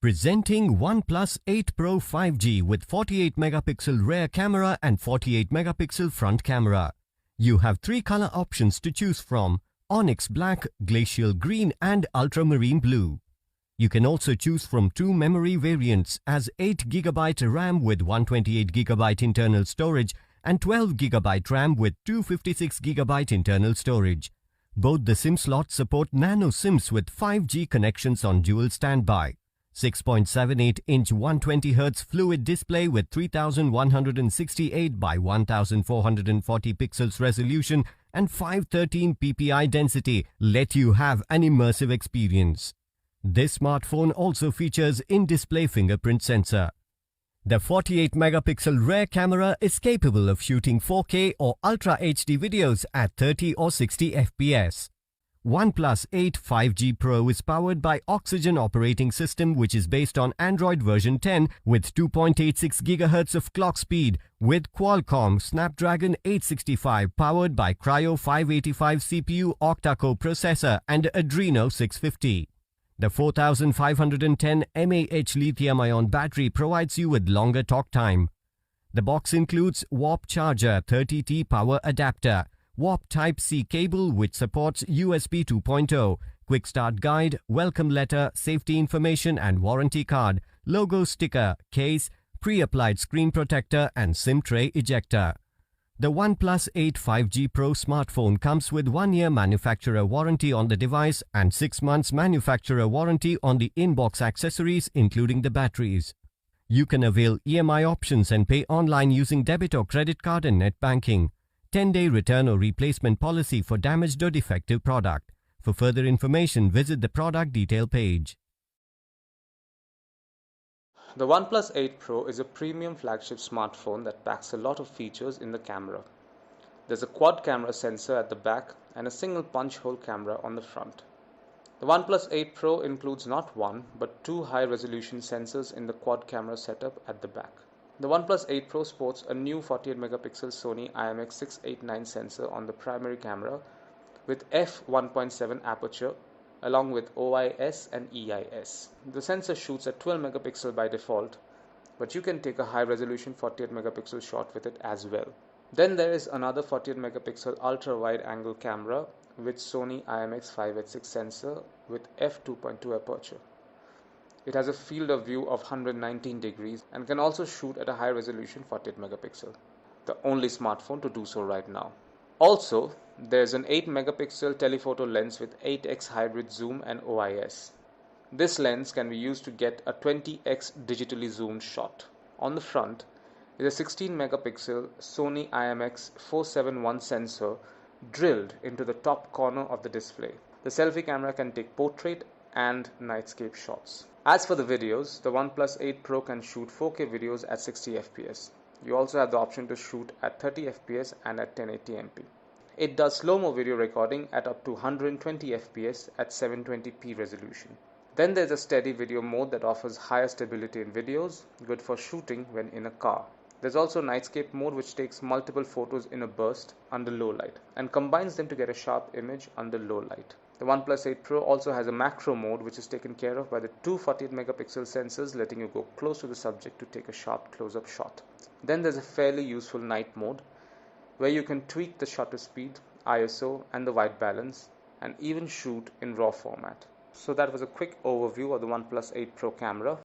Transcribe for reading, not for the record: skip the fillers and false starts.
Presenting OnePlus 8 Pro 5G with 48 megapixel rear camera and 48 megapixel front camera. You have 3 color options to choose from: Onyx Black, Glacial Green and Ultramarine Blue. You can also choose from 2 memory variants as 8GB RAM with 128GB internal storage and 12GB RAM with 256GB internal storage. Both the SIM slots support nano SIMs with 5G connections on dual standby. 6.78-inch 120Hz fluid display with 3168 by 1440 pixels resolution and 513 ppi density let you have an immersive experience. This smartphone also features in-display fingerprint sensor. The 48 megapixel rear camera is capable of shooting 4K or Ultra HD videos at 30 or 60 fps. OnePlus 8 5G Pro is powered by Oxygen operating system, which is based on Android version 10 with 2.86 GHz of clock speed with Qualcomm Snapdragon 865 powered by Cryo 585 CPU octa-core processor and Adreno 650. The 4510 mAh lithium-ion battery provides you with longer talk time. The box includes Warp Charger 30T power adapter, Warp Type-C cable which supports USB 2.0, Quick Start Guide, Welcome Letter, Safety Information and Warranty Card, Logo Sticker, Case, Pre-applied Screen Protector and SIM Tray Ejector. The OnePlus 8 5G Pro smartphone comes with 1-year manufacturer warranty on the device and 6 months manufacturer warranty on the in-box accessories including the batteries. You can avail EMI options and pay online using debit or credit card and net banking. 10-day return or replacement policy for damaged or defective product. For further information, visit the product detail page. The OnePlus 8 Pro is a premium flagship smartphone that packs a lot of features in the camera. There's a quad camera sensor at the back and a single punch hole camera on the front. The OnePlus 8 Pro includes not one but 2 high-resolution sensors in the quad camera setup at the back. The OnePlus 8 Pro sports a new 48 megapixel Sony IMX689 sensor on the primary camera with f1.7 aperture along with OIS and EIS. The sensor shoots at 12 megapixel by default, but you can take a high resolution 48 megapixel shot with it as well. Then there is another 48 megapixel ultra wide angle camera with Sony IMX586 sensor with f2.2 aperture. It has a field of view of 119 degrees and can also shoot at a high resolution 48 megapixel. The only smartphone to do so right now. Also, there's an 8 megapixel telephoto lens with 8x hybrid zoom and OIS. This lens can be used to get a 20x digitally zoomed shot. On the front is a 16 megapixel Sony IMX471 sensor drilled into the top corner of the display. The selfie camera can take portrait and nightscape shots. As for the videos, the OnePlus 8 Pro can shoot 4K videos at 60 fps. You also have the option to shoot at 30 fps and at 1080p. It does slow-mo video recording at up to 120 fps at 720p resolution. Then there's a steady video mode that offers higher stability in videos, good for shooting when in a car. There's also nightscape mode which takes multiple photos in a burst under low light and combines them to get a sharp image under low light. The OnePlus 8 Pro also has a macro mode which is taken care of by the 2 48 megapixel sensors letting you go close to the subject to take a sharp close-up shot. Then there's a fairly useful night mode where you can tweak the shutter speed, ISO and the white balance and even shoot in RAW format. So that was a quick overview of the OnePlus 8 Pro camera.